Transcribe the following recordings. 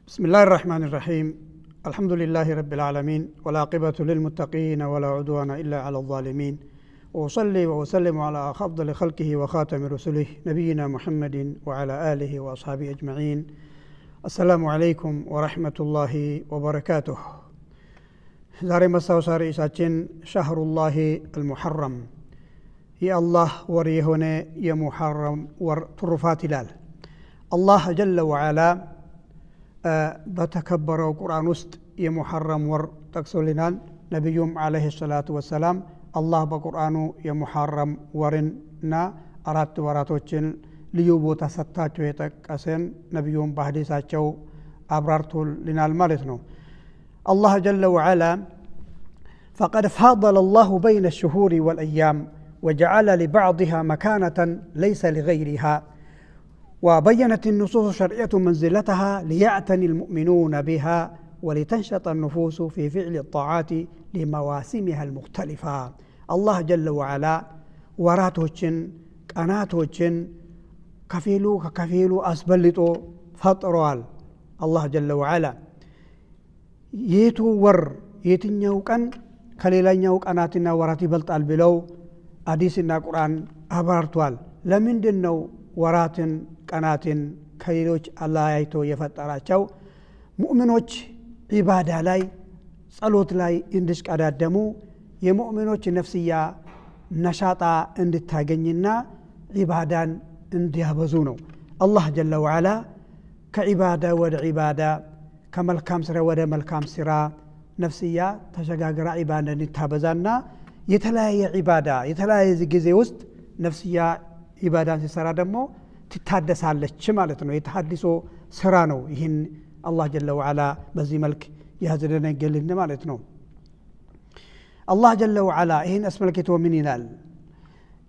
بسم الله الرحمن الرحيم. الحمد لله رب العالمين والعاقبة للمتقين ولا عدوان إلا على الظالمين، وأصلي وأسلم على أفضل خلقه وخاتم رسله نبينا محمد وعلى آله وأصحابه أجمعين. السلام عليكم ورحمة الله وبركاته. زاري مساوسا رئيساتين شهر الله المحرم، يا الله وريهنا يا محرم ور ترفات لال الله جل وعلا በተከበረው ቁርአን ውስጥ የሙሐረም ወር ጠቅሶልናል። ነብዩም አለይሂ ሰላቱ ወሰላም አላህ በቁርአኑ የሙሐረም ወርንና አራት ወራቶችን ልዩ ቦታ ሰጥቷቸው የጠቀሰን ነብዩም በሐዲሳቸው አብራርቶልናል ማለት ነው። አላህ ጀለ ወዐላ فقد فاضل الله بين الشهور والأيام وجعل لبعضها مكانة ليس لغيرها، وبينت النصوص الشرعية منزلتها ليعتني المؤمنون بها ولتنشط النفوس في فعل الطاعات لمواسمها المختلفة. الله جل وعلا وراتوچن قناتوچن كفيلو أسبلطو فطروال. الله جل وعلا يتو ور يتنيو قن كليلانيو قناتنا ورات يبلطال بلو حديثنا قرآن أبارتوال. لمندنو ወራትን ቀናትን ከሌሎች አለያይቶ የፈጠራቸው ሙእሚኖች ዒባዳ ላይ ጸሎት ላይ እንዲሽቀዳደሙ የሙእሚኖች ነፍስያ ነሻጣ እንድታገኝና ዒባዳን እንዲያበዙ ነው። አላህ ጀለ ወዐላ ከዒባዳ ወደ ዒባዳ ከመልካም ስራ ወደ መልካም ስራ ነፍስያ ተሸጋግራ ዒባዳ እንድታበዛና የተለያየ ዒባዳ የተለያየ ጊዜ ውስጥ ነፍስያ ኢባዳን ሲሰራ ደግሞ ትታደሳለች ማለት ነው። የተሐድሶ ስራ ነው። ይህን አላህ ጀለ ወዐላ በዚህ መልክ ያዘደነገልን ማለት ነው። አላህ ጀለ ወዐላ ይህን አስመልክቶ ምን ይላል?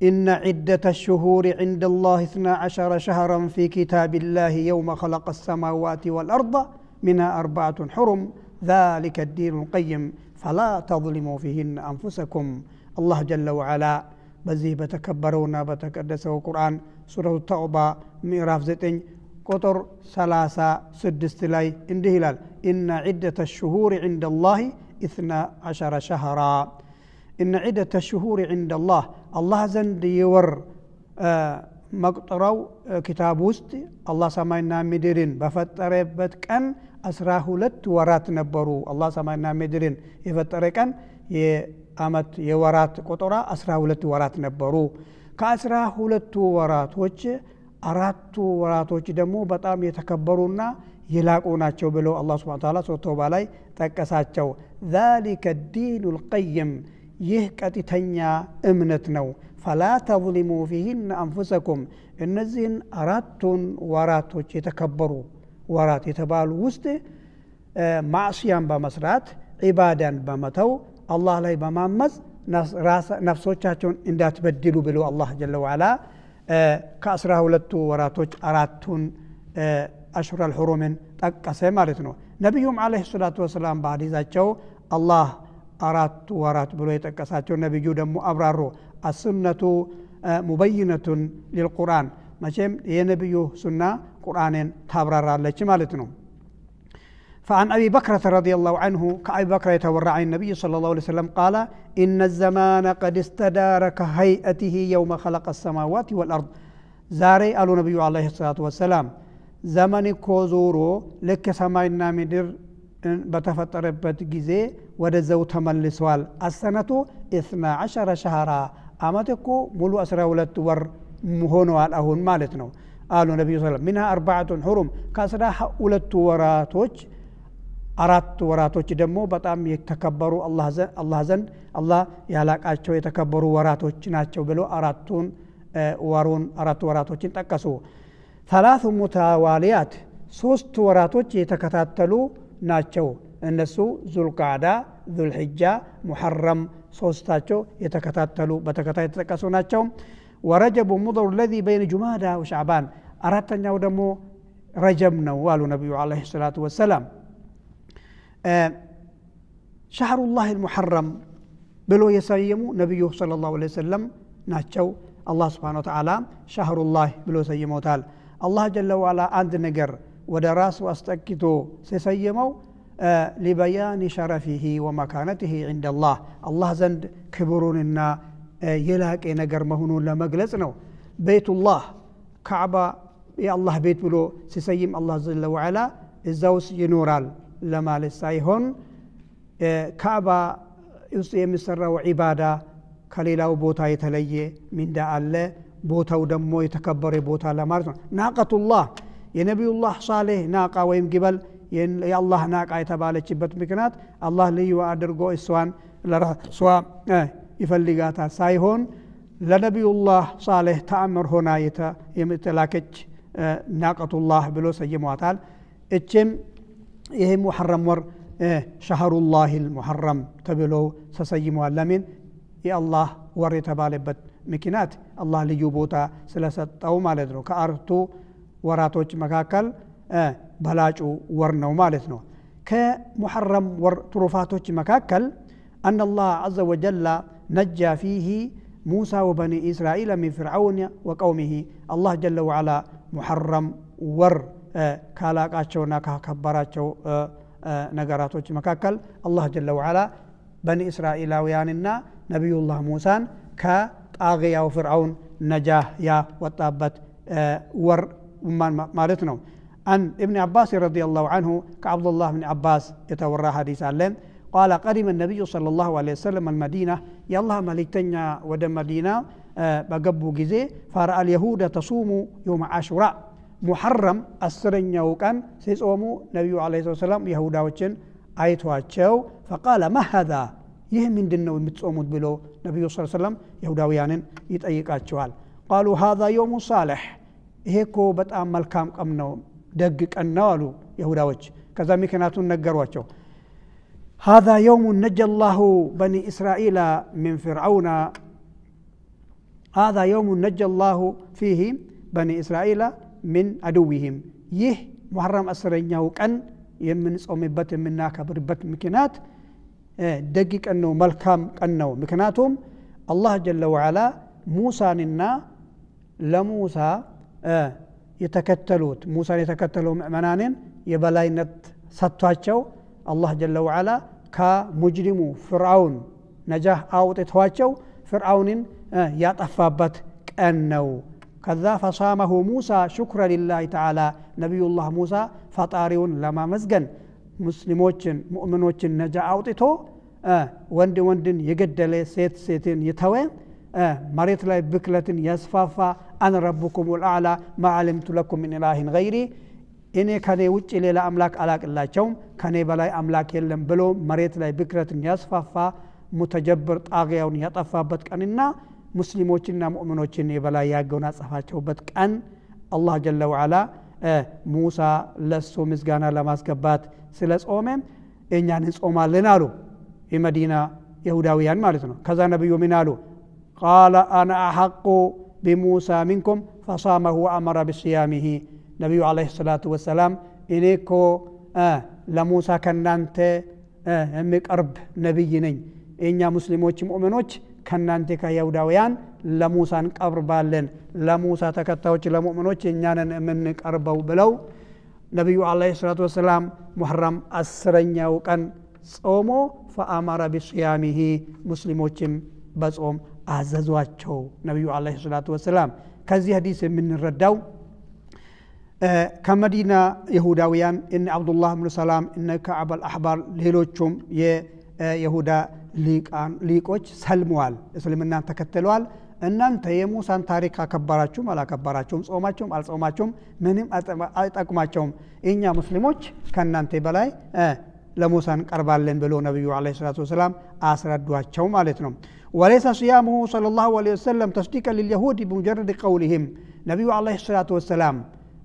ኢነ ዒደተ الشهور عند الله 12 شهرا في كتاب الله يوم خلق السماوات والأرض منها 4 حرم ذلك الدين القيم فلا تظلموا فيهن أنفسكم. الله جل وعلا በዚህ በተከበረውና በተቀደሰው ቁርአን ሱረቱ ተውባ ምዕራፍ 9 ቁጥር 36 ላይ እንዲህ ይላል፣ ኢነ ዒደተ الشهور عند الله 12 شهرا። ኢነ ዒደተ الشهور عند الله አላህ ዘንድ የወር መቁጠሪያው ኪታብ ውስጥ አላህ ሰማይና ምድርን በፈጠረበት ቀን 12 ወራት ነበሩ። አላህ ሰማይና ምድርን የፈጠረ ቀን የአመት የወራት ቆጠራ 12 ወራት ነበሩ። ከ12 ወራቶች አራቱ ወራቶች ደግሞ በጣም የተከበሩና የላቁ ናቸው ብለው አላህ Subhanahu Wa Ta'ala ሱረቱ ተውባ ላይ ጠቀሳቸው። ذلك الدين القيم ይህ ቀጥተኛ እምነት ነው። فلا تظلموا فيهن أنفسكم እነዚህን አራቱን ወራቶች የተከበሩ ወራት የተባሉ ውስጥ ማዕሲያን በመስራት ዒባዳን በመተው አላህ ላይ በማመጽ ነፍሶቻቸውን እንዳትበድሉ ብሎ አላህ ጀለ ወዐላ ከ12 ወራቶች አራቱን አሽሁረል ሑሩምን ጠቀሰ ማለት ነው። ነብዩም አለይሂ ሰላቱ ወሰላም በሐዲሳቸው አላህ አራት ወራት ብሎ የጠቀሳቸው ነብዩ ደግሞ አብራሩ። አሱነቱ ሙበይነቱን ሊልቁርአን መቼም የነብዩ ሱና ቁርአንን ታብራራለች ማለት ነው። فعن أبي بكرة رضي الله عنه كأبي بكر يتورع عن النبي صلى الله عليه وسلم قال إن الزمان قد استدار كهيئته يوم خلق السماوات والأرض. زاري قالوا النبي عليه الصلاة والسلام زمن كوزورو لك سماينا مدر بتفتربت جزي ودزو تملسوال السنة 12 شهرا أمتكو ملو أسرى ولد ور مهونو الأهون مالتنا. قالوا النبي صلى الله عليه وسلم منها 4 حرم كاسرا ولد وراتوج አራት ወራቶች ደግሞ በጣም የተከበሩ አላህ ዘንድ አላህ ያላቃቸው የተከበሩ ወራቶች ናቸው ብሎ አራት ወራቶችን ጠቀሱ። ثلاث متواليات ሶስት ወራቶች የተከታተሉ ናቸው። እነሱ ዙልቃዕዳ፣ ዙልሂጃ፣ ሙሐረም ሶስታቸው የተከታተሉ በተከታታይ የተጠቀሱ ናቸው። ወረጀብ ሙደር الذي بين جمادى وشعبان አራተኛው ደግሞ ረጀብ ነው አሉ ነብዩ አለይሂ ሰላቱ ወሰላም። شهر الله المحرم بلو يسيمو نبيه صلى الله عليه وسلم ناتشو الله سبحانه وتعالى شهر الله بلو سيمو تعالى الله جل وعلا عند نجر ودراس واستكتو سيسيمو لبيان شرفه ومكانته عند الله الله زند كبروننا يلاك نجر مهنون لمجلس نو بيت الله كعبة يا الله بيت بلو سيسيم الله جل وعلا الزوس ينورال لما لسايهون كعبة يسيم السر وعبادة كليلا وبوتا يتلي من دا الله بوتا ودمو يتكبر بوتا لمارس ناقة الله يا نبي الله صالح ناقة ويم جبل يا الله ناقة يتبالج مكنات الله لي وأدرجو إسوان لرسوا يفلقاتها سايهون لنبي الله صالح تأمر هنا يمتلاكج ناقة الله بلو سيمواتال اتشم يهم محرم ور شهر الله المحرم تبلو سسيموال لمن يا الله ور يتبالبت مكنات الله ليجوبوتا سلسة أو مالدنو كأرتو وراتوش مكاكل بلاجو ورنو مالتنو كمحرم ور طرفاتوش مكاكل أن الله عز وجل نجى فيه موسى وبني إسرائيل من فرعون وقومه الله جل وعلا محرم ور كالاقاتشونا كبراتشو نغراتوش مكاكل الله جل وعلا بني إسرائيل وياننا نبي الله موسى كطاغية وفرعون نجاه يا وطابت ور مالتنا عن ابن عباس رضي الله عنه كعبد الله بن عباس يتورى حديث علم قال قدم النبي صلى الله عليه وسلم المدينة يالله ملكتنا ودى مدينة بقبو جزي فرأى اليهود تصوم يوم عاشوراء محرم السرن يوكان سيصوموا نبي عليه الصلاة والسلام يهودا وچن آيتواتشو فقال ما هذا يهمن دنو متصوموا بلو نبي صلى الله عليه وسلم يهودا ويانن يتأيقاتشوال قالوا هذا يوم صالح هيكو بتأمل كام قمنو دقق النوالو يهودا وچ كذا مكناتون نقرواتشو هذا يوم نجى الله بني إسرائيل من فرعون هذا يوم نجى الله فيه بني إسرائيل من عدوهم محرم أسرين وكان يمن صومبت منا كبربت مكنات دقيق أنه ملكام أنه مكناتهم الله جل وعلا موسى ننا لموسى يتكتلوت موسى يتكتلوا مؤمنان يبلاينت ستواتشو الله جل وعلا كمجرم فرعون نجاه أوتتواچو فرعون يطفابت كأنه كذا فصامه موسى شكرا لله تعالى نبي الله موسى فطاريون لما مزغن مسلموچن مؤمنوچن نجاه أوتتو وندن يقدل سيتين يتوي مريت لا بكلة يسفافا أنا ربكم الأعلى ما علمت لكم من إله غيري إني كان وجه ሌላ አምላክ አላቅላቸውም ከኔ በላይ አምላክ የለም ብሎ መሬት ላይ ብክረትን ያስፋፋ ሙተጀብር ጣጊያውን ያጠፋበት ቀንና ሙስሊሞችና ሙእሚኖችን የበላይ ያጎናጸፋቸውበት ቀን አላህ ጀለ ወዐላ ሙሳ ለሱ ምስጋና ለማስገባት ስለጾመም እኛን እንጾማለን አሉ የመዲና ይሁዳውያን ማለት ነው ከዛ ነብዩ ምን አሉ قال انا احق بموسى منكم فصامه وامر بصيامه نبي عليه الصلاة والسلام إليكو لموسى كنانت مقرب نبي نين إنيا مسلموች مؤمنوች كنانت كيهوداوያን لموسى نقبر بالن لموسى ተከታዮች ለሙእሚኖች እኛንን የምንቀርበው ብለው ነብዩ አለይሂ ሰላቱ ወሰለም ሙሐረም 10ኛው ቀን ጾሞ فأمر بصيامه ሙስሊሞችም በጾም አዘዟቸው ነብዩ አለይሂ ሰላቱ ወሰለም ከዚህ ሐዲስ የምንረዳው كمدينة يهوداويان إن عبد الله بن سلام إن كعب الأحبار ليلوچوم يهودا ليقوچ سلموال اسلمنا تكتلوال እናንተ የሙሳን ታሪክ አከበራችሁም አላከበራችሁም ጾማችሁም አልጾማችሁም ምንም አይጠቅማችሁም እኛ ሙስሊሞች ከናንተ በላይ ለሙሳን ቀርባለን ብሎ ነብዩ አለይሂ ሰላቱ ወሰለም አስረዷቸው ማለት ነው وليس صيامه صلى الله عليه وسلم تصديقا لليهود بمجرد قولهم نبي عليه الصلاه والسلام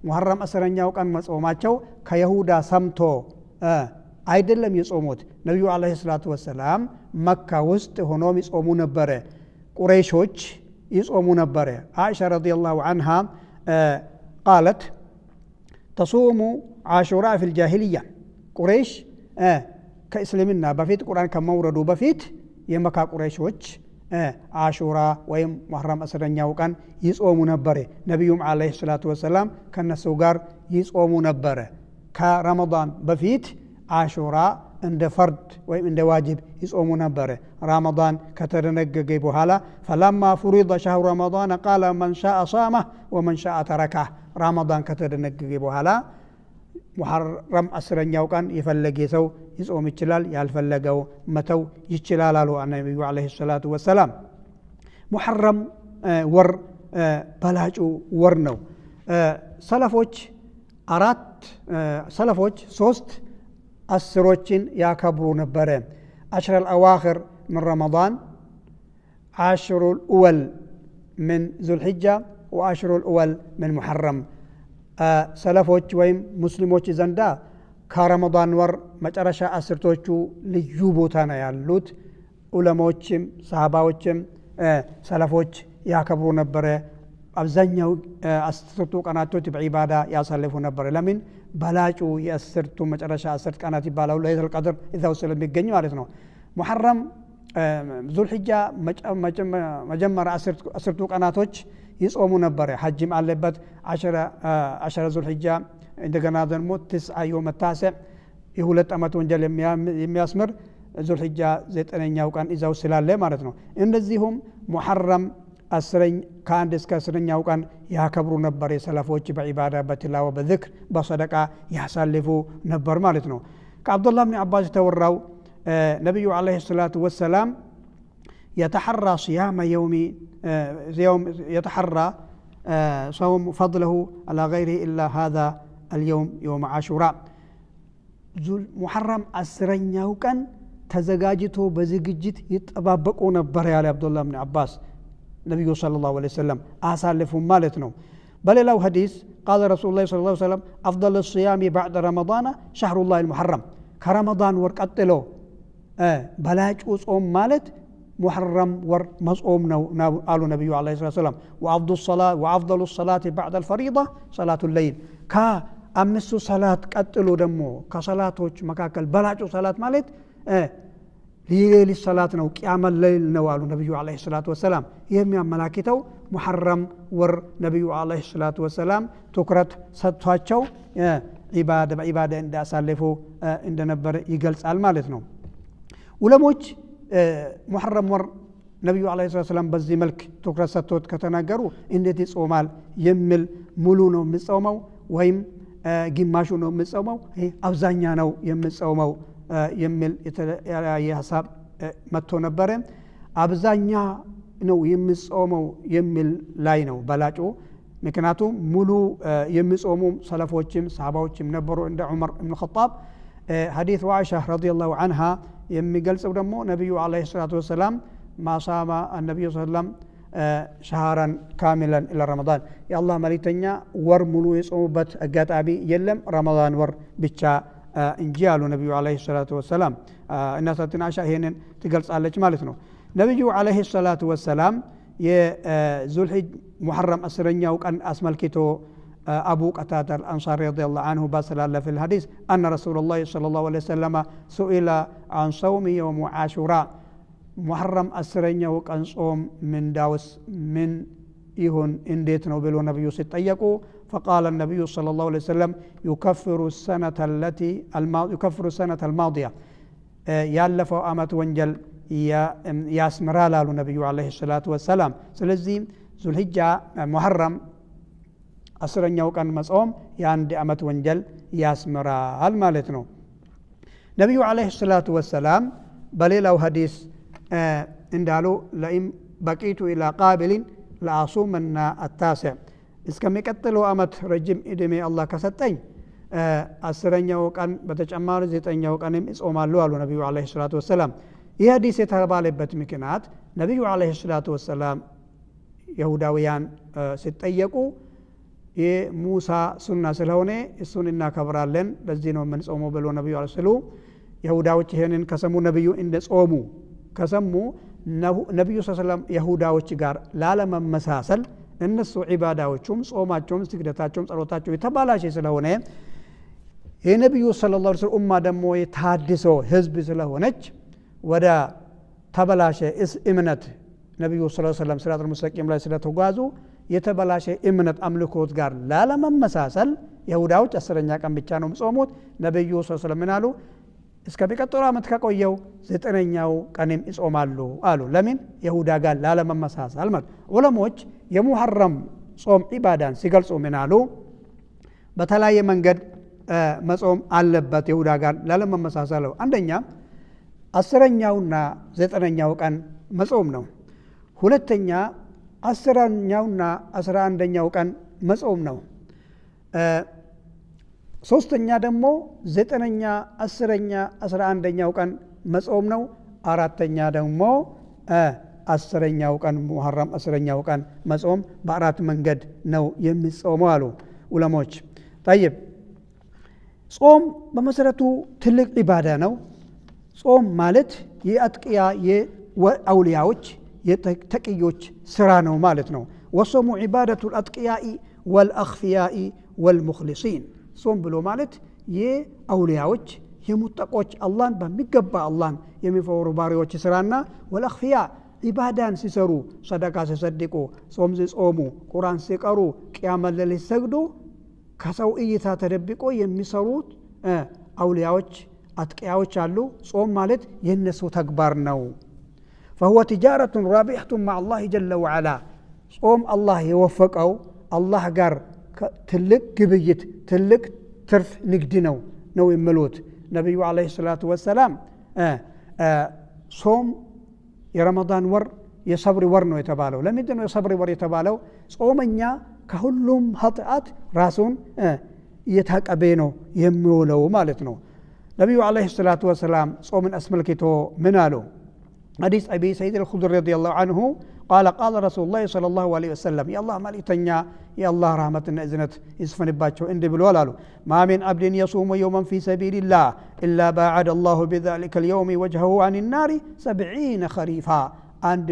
محرم أسرنياو ቀን መጾማቸው ከይሁዳ ሰምቶ አይደለም የጾሙት ነብዩ አለይሂ ሰላቱ ወሰለም መካ ውስጥ ሆኖ ይጾሙ ነበር ቁረይሾች ይጾሙ ነበር አይሻ ረዲየላሁ عنها قالت تصوم عاشوراء في الجاهليه ቁረይሽ ከእስልምና በፊት ቁርአን ከመውረዱ በፊት የመካ ቁረይሾች አሹራ ወይም ሙሐረም 10ኛው ቀን ይጾሙ ነበር። ነብዩም አለይሂ ሰላቱ ወሰላም ከነሱ ጋር ይጾሙ ነበር። ከረመዳን በፊት አሹራ እንደ ፈርድ ወይም እንደ ዋጅብ ይጾሙ ነበር። ረመዳን ከተደነገገ በኋላ فلما فرض شهر رمضان قال من شاء صامه ومن شاء تركه ረመዳን ከተደነገገ በኋላ ሙሐረም 10ኛው ቀን የፈለገ ሰው ይጾም ይችላል፣ ያልፈለገው መተው ይችላል አሉ ነብዩ አለይሂ ሰላቱ ወሰላም። ሙሐረም ወር በላጩ ወር ነው። ሰለፎች 3 አስሮችን ያከብሩ ነበረ። عشر الأواخر من رمضان، عشر الأول من ذو الحجة، وعشر الأول من محرم። ሰለፎች ወይም ሙስሊሞች ዘንዳ ከረመዳን ወር መጨረሻ አስርቶቹ ልዩ ቦታ ነው ያሉት። ዑለማዎችም ሰሃባዎችም ሰለፎች ያከብሩ ነበረ። አብዛኛው አስርቱ ቀናቶች በዒባዳ ያሳልፉ ነበር። ለምን? በላጩ የአስርቱ መጨረሻ 10 ቀናት ይባላሉ። ለይለቱል ቀድር እዛው ስለሚገኝ ማለት ነው። ሙሐረም ዙልሒጃ መጀመሪያ 10ቱ ቀናቶች ይጾሙ ነበር። ሐጅም አለበት። 10 ዙልሒጃ እንደገና ደግሞ 9 يوم التاسع የሁለት ዓመት ወንጀል የሚያስምር ዙልሒጃ 9ኛው ቀን ይዛው ስላለ ማለት ነው። እንደዚሁም ሙሐረም 10 ከአንድ እስከ 10ኛው ቀን ያከብሩ ነበር። የሰለፎች በዒባዳ በትላዋ በዝክር በሰደቃ ያሳልፉ ነበር ማለት ነው። ከአብዱላህ ብን አባስ ተወራው ነብዩ አለይሂ ሰላቱ ወሰላም يتحرى صيام يوم يتحرى صوم فضله على غيره إلا هذا اليوم يوم عاشوراء محرم 10ኛው ቀን ተዘጋጅቶ በዝግጅት ይጠባበቁ ነበር ያለ አብዱላህ ብን አባስ ነብዩ ሰለላሁ ዐለይሂ ወሰለም አሳልፉ ማለት ነው። በሌላው ሐዲስ قال رسول الله صلى الله عليه وسلم أفضل الصيام بعد رمضان شهر الله المحرم ከረመዳን ወር ቀጥሎ በላጩ ጾም ማለት محرم ور مصوم نو قالوا النبي عليه الصلاة والسلام وأفضل الصلاة بعد الفريضة صلاة الليل كا أمسو صلاة قتلوا دمو كصلاتوች መካከል በላጩ صلاة ማለት ليل الصلاة ነው قيام الليل ነው قالوا النبي عليه الصلاة والسلام የሚያመላክተው محرم ور النبي عليه الصلاة والسلام ትኩረት ሰጥቷቸው በዒባዳ እንዳሳለፉ እንደነበር ይገልጻል ማለት ነው። ዑለሞች ሙሐረም ወር ነብዩ አለይሂ ሰላም በዚህ መልክ ትኩረት ሰጥተውት ከተናገሩ እንዴት ይጾማል የሚል ሙሉ ነው የሚጾመው ወይም ግማሹ ነው የሚጾመው አብዛኛ ነው የሚጾመው የሚል የተለያየ ሐሳብ መጥቶ ነበር። አብዛኛ ነው የሚጾመው የሚል ላይ ነው በላጩ። ምክንያቱም ሙሉ የሚጾሙ ሰለፎችም ሰሃባዎችም ነበሩ እንደ ዑመር ኢብኑ ኸጣብ። ሐዲስ ወአኢሻ ረዲየላሁ ዐንሃ የሚገልጸው ደግሞ ነብዩ አለይሂ ሰላቱ ወሰላም ማሳማ ነብዩ ሰለላም ሸሃራን ካሚላን ኢላ ረመዳን የአላህ መልእክተኛ ወር ሙሉ የጾሙበት አጋጣሚ የለም ረመዳን ወር ብቻ እንጂ አሉ ነብዩ አለይሂ ሰላቱ ወሰላም። እናታችን አይሻ ይሄንን ትገልጻለች ማለት ነው። ነብዩ አለይሂ ሰላቱ ወሰላም የዙልሂጅ ሙሐረም 10ኛው ቀን አስመልክቶ أبو قتادة الأنصاري رضي الله عنه باسل في الحديث أن رسول الله صلى الله عليه وسلم سئل عن صوم يوم عاشوراء محرم 10ኛው ቀን ጾም من داوس من يهون انديت نوبل ونبي ستيقوا فقال النبي صلى الله عليه وسلم يكفر السنة الماضية يالفوا أمت وانجل ياسمرا لالو نبي عليه الصلاة والسلام سلزي ذو الحجة محرم 10ኛው ቀን መጾም የአንድ ዓመት ወንጀል ያስመራል ማለት ነው። ነብዩ አለይሂ ሰላቱ ወሰላም በሌላው ሐዲስ እንዳሉ ለኢም በቂቱ ኢላ ቃቢልን ለአሱመና التاسع እስከሚቀጥለው ዓመት ረጅም እድሜ አላህ ከሰጠኝ 10ኛው ቀን በተጨማሪ 9ኛው ቀንም ይጾማሉ አሉ ነብዩ አለይሂ ሰላቱ ወሰላም። ይህ ሐዲስ የተባለበት ምክንያት ነብዩ አለይሂ ሰላቱ ወሰላም ይሁዳውያን ሲጠየቁ የሙሳ ሱና ስለሆነ እሱን እናከብራለን ለዚህ ነው ምን ጾሙ ብሎ ነብዩ አለይሂ ይሁዳዎች ይሄንን ከሰሙ ነብዩ እንደ ጾሙ ከሰሙ ነብዩ ሰለላም ይሁዳዎች ጋር ላለመመሳሰል እነሱ ዒባዳዎቹም ጾማቸውም ስግደታቸውም ጸሎታቸው የተባላሽ ስለሆነ የነብዩ ሰለላሁ ዐለይሂ ወሰለም ኡማ ደግሞ የታድሶ ህዝብ ስለሆነች ወደ ተበላሸ እምነት ነብዩ ሰለላሁ ዐለይሂ ወሰለም ሲራጡል ሙስተቂም ላይ ስለተጓዙ የተበላሸ እምነት አምልኮት ጋር ላለመመሳሰል ይሁዳዎች 10ኛ ቀን ብቻ ነው የሚጾሙት። ነብዩ ሰለላሁ ዐለይሂ ወሰለም ምን አሉ? እስከሚቀጥለው ዓመት ከቆየው 9ኛው ቀንም ይጾማሉ አሉ። ለምን? ይሁዳ ጋር ላለመመሳሰል ማለት። ዑለሞች የሙሐረም ጾም ኢባዳን ሲገልጹ ምን አሉ? በተለያየ መንገድ መጾም አለበት ይሁዳ ጋር ላለመመሳሰል። አንደኛ 10ኛውና 9ኛው ቀን መጾም ነው። ሁለተኛ 10ኛውና 11ኛው ቀን መጾም ነው። ሶስተኛ ደግሞ 9ኛ 10ኛ 11ኛው ቀን መጾም ነው። አራተኛ ደግሞ 10ኛው ቀን ሙሐረም 10ኛው ቀን መጾም በአራት መንገድ ነው የሚጾመው አሉ ዑለሞች። طيب ጾም በመሰረቱ ትልቅ ኢባዳ ነው። ጾም ማለት የአጥቂያ የአውሊያዎች የተቂዮች ስራ ነው ማለት ነው። ወሶሙ ዒባደቱ አልአጥቂያኢ ወልአኽፊያኢ ወልሙኽሊሲን። ጾም ብሎ ማለት የአውሊያዎች የሙጠቆች አላህን በሚገባ አላህን የሚፈሩ ባሪዎች ስራና ወልአኽፊያ ኢባዳን ሲሰሩ ሰደቃ ሲሰድቁ ጾም ሲጾሙ ቁርአን ሲቀሩ ቂያም ሌሊት ሲሰግዱ ከሰው እይታ ተደብቆ የሚሰሩት አውሊያዎች አጥቂያዎች አሉ። ጾም ማለት የነሱ ተግባር ነው። فهو تجارة رابحة مع الله جل وعلا. ጾም አላህ የወፈቀው አላህ ጋር ትልቅ ግብይት ትልቅ ትርፍ ንግድ ነው የሚሉት ነብዩ አለይሂ ሰላቱ ወሰላም። ጾም የረመዳን ወር የሰብር ወር ነው የተባለው። ለምንድን ነው የሰብር ወር የተባለው? ጾመኛ ከሁሉም ኃጢአት ራሱን እየታቀበ ነው የሚውለው ማለት ነው። ነብዩ አለይሂ ሰላቱ ወሰላም ጾምን አስመልክቶ ምን አሉ? حديث أبي سعيد الخدري رضي الله عنه قال قال رسول الله صلى الله عليه وسلم يا الله مالتنيا يا الله رحمتنا إذنت يسفن باتشو عند بالولالو ما من عبد يصوم يوما في سبيل الله إلا باعد الله بذلك اليوم وجهه عن النار 70 خريفا. عند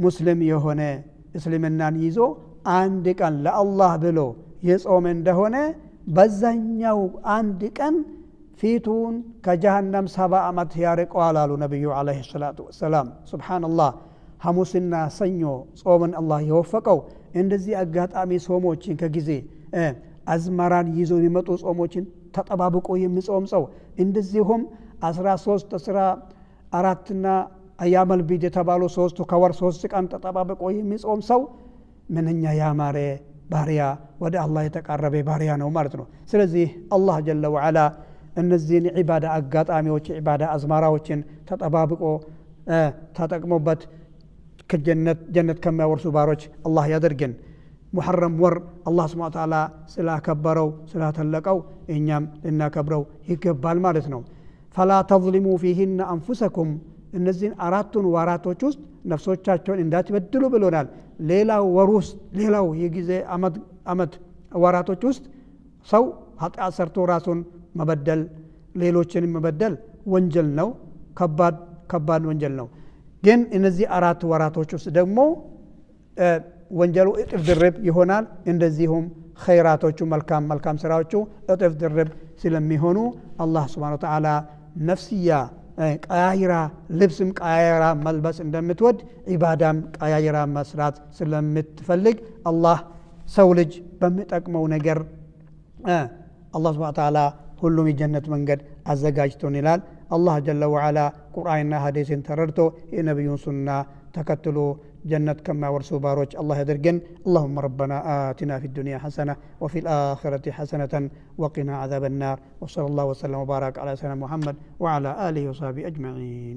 مسلم يهونه እስልምናን ይዞ አንድ ቀን ለአላህ ብሎ የጾም እንደሆነ በዛኛው አንድ ቀን ፊቱን ከጀሃነም 70 ዓመት ያርቀዋል አሉ ነብዩ አለይሂ ሰላቱ ወሰላም። ሱብሃንአላህ። ሐሙስና ሰኞ ጾምን አላህ የወፈቀው እንደዚህ አጋጣሚ ጾሞችን ከጊዜ አዝመራን ይዞ የሚመጡ ጾሞችን ተጠባብቆ የሚጾም ሰው እንደዚሁም 13 14ና አያመል ቢድ የተባሉ 3 ከወር 3 ቀን ተጠባብቆ የሚጾም ሰው ምንኛ ያማረ ባሪያ ወደ አላህ የተቃረበ ባሪያ ነው ማለት ነው። ስለዚህ አላህ ጀለ ወዐላ እነዚህን ዒባዳ አጋጣሚዎች ዒባዳ አዝማራዎችን ተጠባብቆ ተጠቅሞበት ጀነት ከሚያወርሱ ባሮች አላህ ያደርገን። ሙሐረም ወር አላህ ሱብሓነሁ ወተዓላ ስላከበረው ስላተለቀው እኛም ልናከብረው ይገባል ማለት ነው። ፈላ ተዝሊሙ ፊሂነ አንፉሰኩም። እነዚህን አራቱን ወራቶች ውስጥ ነፍሶቻቸውን እንዳትበድሉ ብሎናል። ሌላው ወር ውስጥ ሌላው የጊዜ አመት ወራቶች ውስጥ ሰው ኃጢአት ሰርቶ ራሱን መበደል ሌሎችን መበደል ወንጀል ነው። ከባድ ወንጀል ነው። ግን እነዚህ አራት ወራቶች ውስጥ ደግሞ ወንጀሉ እጥፍ ድርብ ይሆናል። እንደዚሁም ኸይራቶቹ መልካም ስራዎቹ እጥፍ ድርብ ስለሚሆኑ አላህ ሱብሓነሁ ወተዓላ ነፍስያ ቀያይራ ልብስም ቀያይራ መልበስ እንደምትወድ ኢባዳም ቀያይራ መስራት ስለምትፈልግ አላህ ሰው ልጅ በሚጠቅመው ነገር አላህ ሱብሓነሁ ወተዓላ ሁሉም የጀነት መንገድ አዘጋጅቶን ይላል። አላህ ጀለ ወዐላ ቁርአንና ሐዲስን ተረድቶ የነብዩን ሱና ተከትሎ جنة كما ورسوا باروج الله يدرجن. اللهم ربنا آتنا في الدنيا حسنة وفي الآخرة حسنة وقنا عذاب النار. وصلى الله وسلم وبارك على سيدنا محمد وعلى آله وصحبه أجمعين.